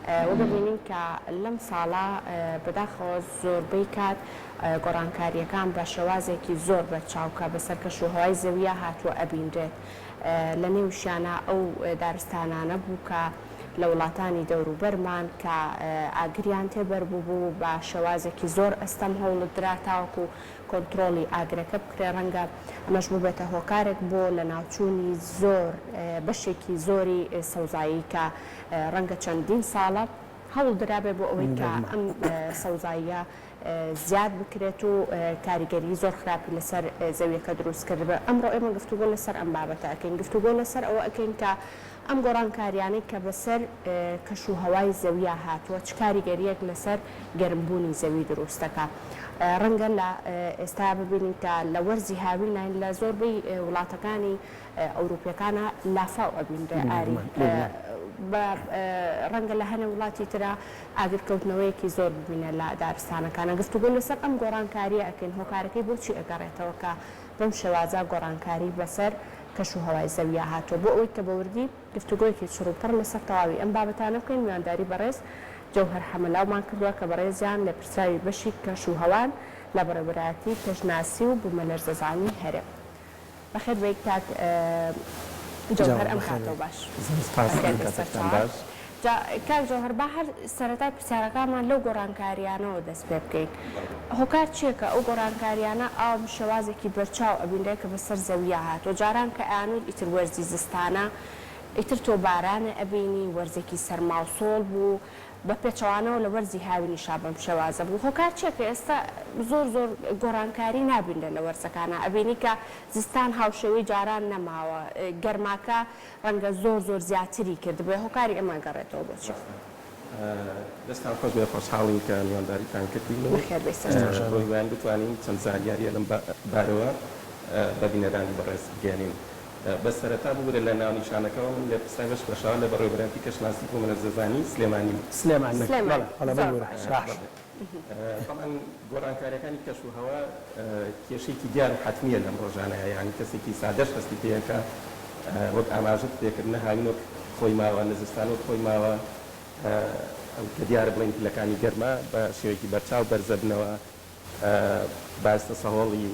وەبینین کە لەم ساڵا بەداخەوە زۆربەی کات گۆڕانکاریەکان بە شێوازێکی زۆر بەرچاوکە بەسەر کەشوهەوای زەویە هاتووە ئەبینرێت لە نێوشیانە ئەو دارستانانە بوو کە لە وڵاتانی دەوروبەرمان کە ئاگریان تێبەربوو بوو بە شێوازێکی زۆر ئەستەم هەوڵت درا تاوەکو کۆنتترۆلی ئاگرەکە بکرێ ڕەنگە ئەمەش بوو بێتە هۆکارێک بۆ لە ناوچوونی زۆر بەشێکی زۆری سەوزایی کە ڕەنگە چەندین ساڵە هەوڵ درابێ بۆ ئەوەی کە ئەم سەوزاییە زیاد بکرێت و کاریگەری زۆر خراپی لەسەر زەویەکە دروستکرد بە ئەمڕۆ ئێمە گفتوگۆ لەسەر ئەم بابەتە ئەکەین گفتوگۆ لەسەر ئەوە ئەکەین کە ئەم گۆڕانکاریانەی کە بەسەر کەشوهەوای زەویە هاتووە چ کاریگەریەک لەسەر گەرمبوونی زەوی دروستەکە ڕەنگە لە ئێستا ببینین کە لە وەرزی هاوینین لە زۆربەی وڵاتەکانی ئەوروپیەکانە لافاو ئەبینرێ ئاری ڕەنگە لە هەنێ وڵاتی ترە ئاگرکەوتنەوەیەکی زۆر ببینە لە دارستانەکانە گفتوگۆ لەسەر ئەم گۆڕانکاریە ئەکەین هۆکارەکەی بۆچی ئەگەڕێتەوە کە بەم شێوازە گۆڕانکاری بەسەر کەشوهەوای زەویە هاتووە بۆ ئەوەی کە بەوردی گفتوگۆیەکی چڕوپڕ لەسەر تەواوی ئەم بابەتانە بکەین میوانداری بەڕێز جەوهەر حەمەلاومان کردووە کە بەڕێزیان لە پرسراوی بەشی کەشوهەوان لە بەڕێوەبەرایەتی پێشناسی و بوومەلەرزەزانی هەرێم بەخێر بە یەکتات جەوهەر ئەم کاتەوە باش کاک جەوهەر با هەر سەرەتای پرسیارەکانمان لەو گۆڕانکاریانەوە دەست پێ بکەین هۆکار چییەکە ئەو گۆڕانکاریانە ئاوم شێوازێکی بەرچاو ئەبینرێت کە بەسەر زەویە هاتووە جاران کە ئەیانوت ئیتر وەرزی زستانە ئیتر تۆ بارانە ئەبینی وەرزێکی سەرماوسۆڵ بوو بە پێچەوانەوە لە وەرزی هاوینیشا بەم شێوازە بوو هۆکار چییەکە ئێستا زۆر گۆڕانکاری نابینرێت لە وەرزەکانە ئەبینی کە زستان هاوشێوەی جاران نەماوە گەرماکە ڕەنگە زۆر زیاتری کرد بێ هۆکاری ئەمە گەڕێتەوە بۆچی دەستان خۆش بێ خۆشحاڵین کە میوانداریتان کردین ڕۆیوان بتوانین چەند زانیاریە لەم بارەوە بە بینەرانی بەڕێز بگەێنین بە سەرەتا بوورە لە ناونیشانەکەەوە من لە پرسای بەش بەشەوە لە بەڕێوەبەرەتی کەشناسی بوومەلەرزەزانی سلێمانی طبعا گۆڕانکاریەکانی کەشوهەوا کێشەیەکی دیار و حتمیە لەم ڕۆژانەیە یعنی کەسێکی سادەش هەستی پێیەکە وەک ئاماژە پێکردنە هاوینۆک خۆی ماوە لە زستانۆک خۆی ماوە کە دیارە بڵین پلەکانی گەرمە بە شێوەیەکی بەرچاو بەرزەبنەوە باستە سەهۆڵی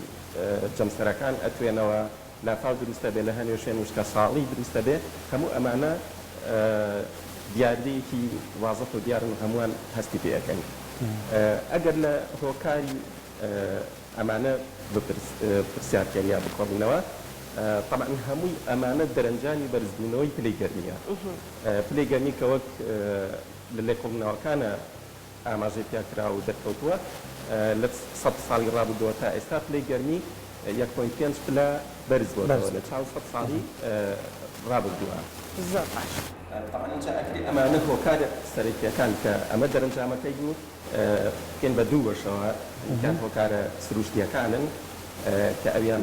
جەمسەرەکان ئەتوێنەوە لافاو دروستە بێ لە هەنێ شوێن وشکە ساڵی دروستە بێ هەموو ئەمانە دیاردەیەکی وازەح و دیارن هەمووان هەستی پێەکەن ئەگەر لە هۆکاری ئەمانە پرسیارکەریە بخۆڵینەوە طبعا هەمووی ئەمانە دەرەنجانی بەرزبوونەوەی پلەی گەرمیە پلەی گەرمی کە وەک لە لێکۆڵینەوەکانە ئاماژەی پیاکرا و دەرکەوتووە لە 100 ساڵی ڕابردووە تا ئێستا پلەی گەرمی 1.5 پلە بەرز بۆتەوە لە 400 ساڵی ڕابردووە زۆر باش ئەمانە هۆکارە سەرەکیەکان کە ئەمە دەرەنجامەکەی بوو بکەن بە دوو بەشەوە کات هۆکارە سروشتیەکانن کە ئەویان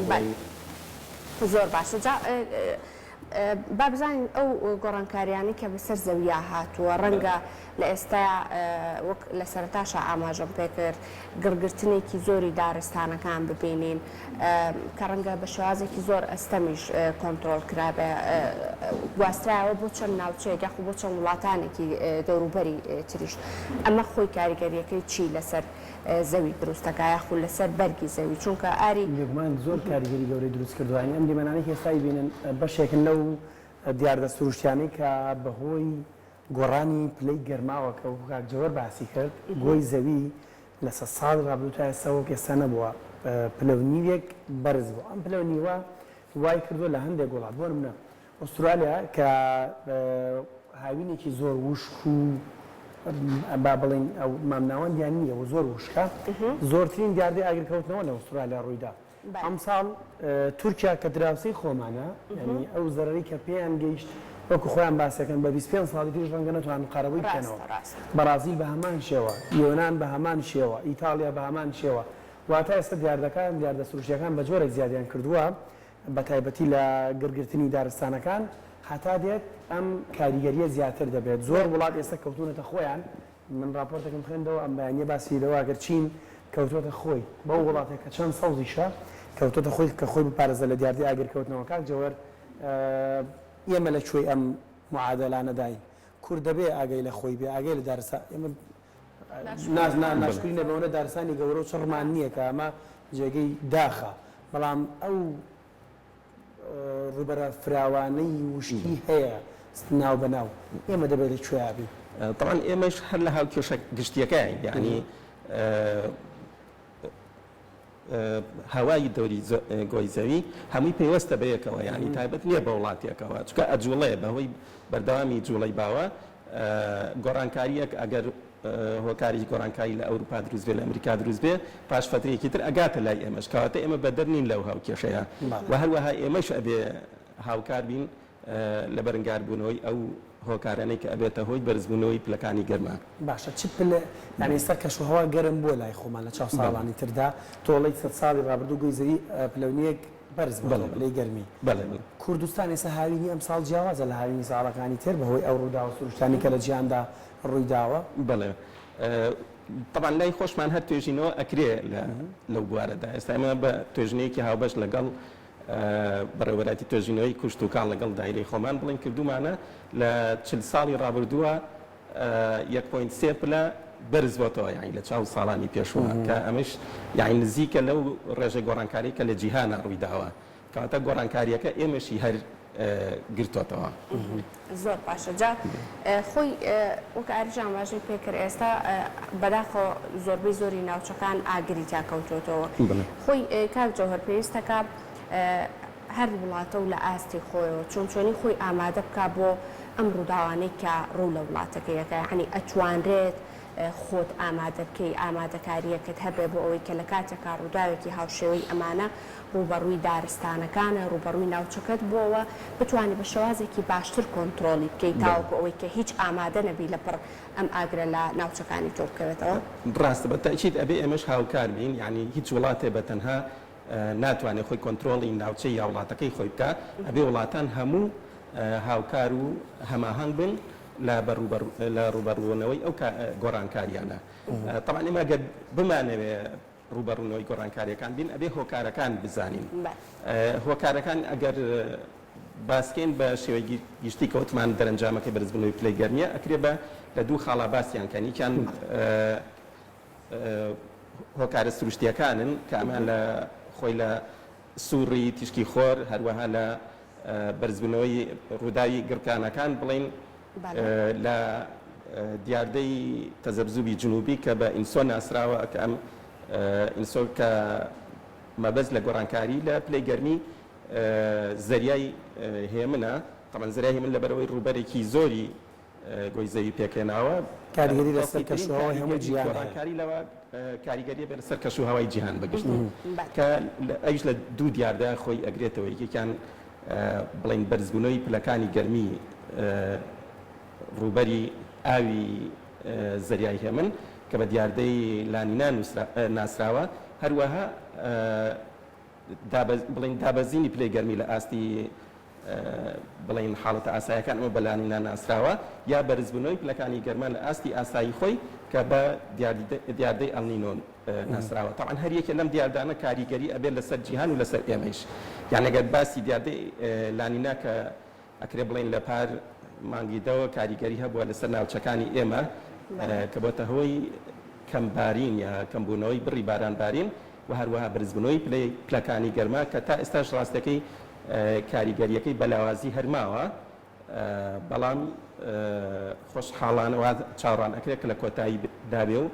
زۆر باشە با بزانین ئەو گۆڕانکاریانی کە بەسەر زەویە هاتووە ڕەنگە لە ئێستا وەک لە سەرەتاشە ئاماژەم پێکرد گڕگرتنێکی زۆری دارستانەکان ببینین کە ڕەنگە بە شێوازێکی زۆر ئەستەمیش کۆنتترۆل کرابێ گواسترایەوە بۆ چەند ناوچەیەک یاخو بۆ چەند وڵاتانێکی دەوروبەری تریش ئەمە خۆی کاریگەریەکەی چی لەسەر زەوی دروستەکە یاخو لەسەر بەرگی زەوی چونکە ئاری یەکمان زۆر کاریگەری گەورەی دروست کردوانی ئەم دیمەنانەی هێستایی بینن بەشێکن لەو دیاردە سروشتیانەی کە بەهۆی گۆڕانی پلەی گەرماوەکە و کاک جەوهەر باسی کرد گۆی زەوی لە 100 ساڵی ڕابردوو تا ئێستاوەک ئێستا نەبووە پلەونیوێک بەرز بوو ئەم پلەونیوە وای کردووە لە هەندێک وڵات بۆ نمونە ئوسترالیا کە هاوینێکی زۆر وشک و با بڵین ئەو مامناوەندیان نییە و زۆر وشکە زۆرترین دیاردەی ئاگرکەوتنەوە لە ئوسترالیا ڕوویدا ئەم ساڵ تورکیا کە دراوسەی خۆمانە ینی ئەو زەرەری کە پێیان گەیشت وەکو خۆیان باسەکەن بە 25 ساڵی تریش ڕەنگە نەتوانن قەرەبووی بکەنەوە بەرازیل بە هەمان شێوە یۆنان بە هەمان شێوە ئیتالیا بە هەمان شێوە واتە ئێستا دیاردەکان دیاردە سروشتیەکان بە جۆرێک زیادیان کردووە بە تایبەتی لە گرگرتنی دارستانەکان هەتا دێت ئەم کاریگەریە زیاتر دەبێت زۆر وڵات ئێستا کەوتونەتە خۆیان من راپۆرتێکم خوێندەوە ئەم بەیانیە باسی دەواگەر چین کەوتوتە خۆی بەو وڵاتێک کە چەند سەوزیشە کەوتوتە خۆی کە خۆی بپارێزە لە دیاردەی ئاگرکەوتنەوە کاک جەوهەر ئێمە لەکوێی ئەم معادلانە داین کورد دەبێ ئاگەی لە خۆی بێ ئاگەی لە دارستان ئێمە ناشکری نەبەوەنە دارستانی گەورە و چڕمان نییە کە ئەمە جێگەی داخە بەڵام ئەو ڕوبەرە فراوانەی وشکی هەیە ناو بەناو ئێمە دەبێت کوێیابی طبعا ئێمەش هەر لە هاوکێشە گشتیەکەی یعنی هەوای دەوری گۆی زەوی هەمووی پێوەستە بەیەکەوە ینی تایبەت نییە بە وڵاتێکەوە چکە ئەجوڵەیە بەهۆی بەردەوامی جوڵەی باوە گۆڕانکاریەک ئەگەر هۆکاری گۆڕانکاری لە ئەوروپا دروست بێ لە ئەمریکا دروست بێ پاش فترەیەکی تر ئەگاتە لای ئێمەش کەواتە ئێمە بەدەرنین لەو هاوکێشەیە و هەروەها ئێمەش ئەبێ هاوکار بین لە بەرەنگاربوونەوەی ئەو هۆکارانەی کە ئەبێتە هۆی بەرزبوونەوەی پلەکانی گەرما باشە چ ینی ئێستا کەشوهەوا گەرم بۆ لای خۆمان لە 4 ساڵانی تردا تۆڵی 100 ساڵی ڕابردوو گوێی زەوی پلەونیەک بەرز لەی گەرمی کوردستان ئێستا هاوینی ئەم ساڵ جیاوازە لە هاوینی ساڵەکانی تر بەهۆی ئەو ڕوودا و سروشتانی کە لە جیهاندا ڕوویداوە بەڵێ طبعا لای خۆشمان هەر توێژینەوە ئەکرێ لەو بوارەدا ئێستا ئێمە بە توێژنەیەکی هاوبەش لەگەڵ بەڕێوەبەتی توێژینەوەی کوشت و کاڵ لەگەڵ دایرەی خۆمان بڵین کردومانە لە 40 ساڵی ڕابردووە 1.3 پلە بەرز بۆتەوە یعنی لە 4 ساڵانی پێشوە کە ئەمەش یعنی نزیکە لەو ڕێژە گۆڕانکاری کە لە جیهانە ڕوویداوە کەواتە گۆڕانکاریەکە ئێمەشی هەر گرتوتەوە زۆر باشە جا خۆی وەکە ئاریژان باشی پێکرد ئێستا بەداخۆ زۆربەی زۆری ناوچەکان ئاگری تاکەوتۆتەوە خۆی کاک جەوهەر پێویستەکە هەر وڵاتە و لە ئاستی خۆیەوە چۆنی خۆی ئامادە بکە بۆ ئەم ڕووداوانەی کە ڕوو لە وڵاتەکەیەکە یعنی ئەتوانرێت خۆت ئامادە بکەی ئامادەکاریەکەت هەبێ بۆ ئەوەی کە لە کاتێکا ڕووداوێکی هاوشێوەی ئەمانە ڕوبەڕووی دارستانەکانە ڕوبەڕووی ناوچەکەت بۆەوە بتوانانی بە شێوازێکی باشتر کۆنتترۆلی بکەیت تاوەکو ئەوەی کە هیچ ئامادە نەبی لەپڕ ئەم ئاگرە لە ناوچەکانی تۆ بکەوێتەوە ڕاستە بە تاکید ئەبێ ئێمەش هاوکار بین یعنی هیچ وڵاتێ بە تەنها ناتوانێت خۆی کۆنتترۆلی ناوچەی یا وڵاتەکەی خۆی بکە ئەبێ وڵاتان هەموو هاوکار و هەماهنگ بن لە ڕوبەڕوونەوەی ئەو گۆڕانکاریانە طبعا ئێمە گە بمانەوێ ڕوبەڕوونەوەی گۆڕانکاریەکان بین ئەبێ هۆکارەکان بزانین هۆکارەکان ئەگەر باسکەین بە شێوەی گشتی کەوتمان دەرەنجامەکەی بەرزبوونەوەی پلەی گەرمیە ئەکرێ بە لە دوو خاڵا باسییان کەنیکیان هۆکارە سروشتیەکانن کە ئەمان لە خۆی لە سووڕی تیشکی خۆر هەروەها لە بەرزبوونەوەی ڕووداوی گڕکانەکان بڵین لە دیاردەی تەزەبزوبی جنوبی کە بە ئینسۆ ناسراوە کە ئەم ئینسۆ کە مەبەز لە گۆڕانکاری لە پلەی گەرمی زەریای هێمنە طبعا زەریای هێمن لەبەرەوەی ڕووبەرێکی زۆری گۆی زەوی پێکێناوە کاریگەری لەسەر کەشوهەوای هەموو جیهان گۆڕانکاری لەوە کاریگەریە بێ لەسەر کەشوهەوای جیهان بەگشتی کە ئەویش لە دوو دیاردا خۆی ئەگرێتەوە یەکێکیان بڵین بەرزبوونەوەی پلەکانی گەرمی ڕووبەری ئاوی زەریای هێمن کە بە دیاردەی لانینا ناسراوە هەروەها بڵین دابەزینی پلەی گەرمی لە ئاستی بڵین حاڵەتە ئاسایەکان ئەمە بە لانینا ناسراوە یا بەرزبوونەوەی پلەکانی گەرمان لە ئاستی ئاسایی خۆی کە بە دیاردەی ئەلنینۆ ناسراوە طبعا هەر یەکێ لەم دیاردانە کاریگەری ئەبێت لەسەر جیهان و لەسەر ئێمەش یان ئەگەر باسی دیاردەی لانینا کە ئەکرێ بڵین لە پار مانگیدەوە کاریگەری هەبووە لەسەر ناوچەکانی ئێمە کە بۆتە هۆی کەمبارین یا کەمبوونەوەی بڕی بارانبارین و هەروەها بەرزبوونەوەی پلەکانی گەرما کە تا ئێستاش ڕاستەکەی کاریگەریەکەی بەلاوازی هەرماوە بەڵام خۆشحاڵانەوە چاڕان ئەکرێت کە لە کۆتایی دابێ و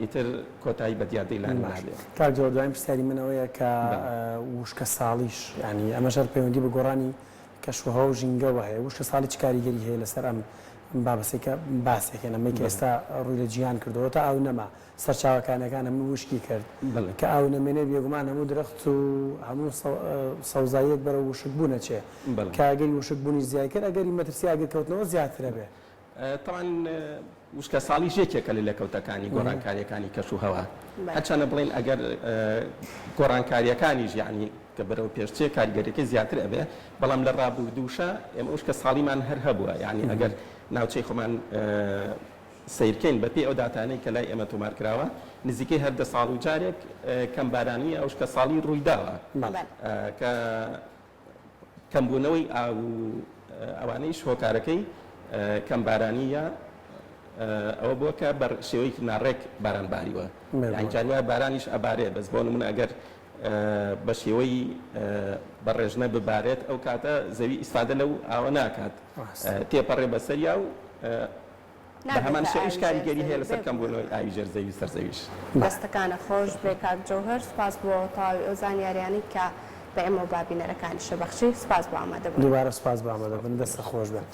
ئیتر کۆتایی بە دیاردەی لان نابێت کاک جەوهەر دوایین پرسیاری منەوەیە کە وشکە ساڵیش ینی ئەمە ژەر پەیوەندی بە گۆڕانی کەشوهەوا و ژینگەوە هەیە وشکە ساڵی چ کاریگەری هەیە لەسەر ئەم بابەسێکە باسێکە نەمەی کە ئێستا ڕووی لە جیهان کردەوە تا ئاو نەما سەرچاوەکانەکان هەموو وشکی کرد کە ئاو نەمێنێ بێگومان هەموو درەخت و هەموو سەوزاییەک بەرە وشک بوونە چێ کە ئەگەری وشک بوونی زیای کرد ئەگەری مەترسی ئاگرکەوتنەوە زیاترە بێ طبعا وشکە ساڵی یەکێکە لە لەکەوتەکانی گۆڕانکاریەکانی کەشوهەوا هەرچەندە بڵین ئەگەر گۆڕانکاریەکانیش یعنی کە بەرەو پێشچێ کاریگەریەکەی زیاتر ئەبێ بەڵام لە ڕابردووشە ئێمە وشکە ساڵیمان هەر هەبووە یعنی ئەگەر ناوچەی خۆمان سیرکەین بەپێ ئەو داتانەی کە لای ئێمە تۆمار کراوە نزیکەی هەردە ساڵ و جارێک کەم بارانی ئەو وشکە ساڵی ڕوویداوە کە کەمبوونەوەی ئاو ئەوانەیش هۆکارەکەی کەم بارانیە ئەوە بۆ کە بەر شێوەیەکی ناڕێک باران باریوە یانجانوای بارانیش ئەبارێت بەس بۆ نمونە ئەگەر بە شێوەی بەڕێژنە ببارێت ئەو کاتە زەوی ئیسفادە لەو ئاوە ناکات تێپەڕێ بەسەریا و بە هەمان شێوەیش کاریگەری هەیە لەسەر کەمبوونەوەی ئاوی ژێرزەوی سەرزەویش. دەستەکانە خۆش بێ کاک جەوهەر، سپاس بۆ تەواوی ئەو زانیاریانەی کە بە ئێمە و بابینەرەکانی شەبەخشی. سپاس بۆ ئامادەبوون. دووبارە سپاس بۆ ئامادەبوون. دەستە خۆش بێت.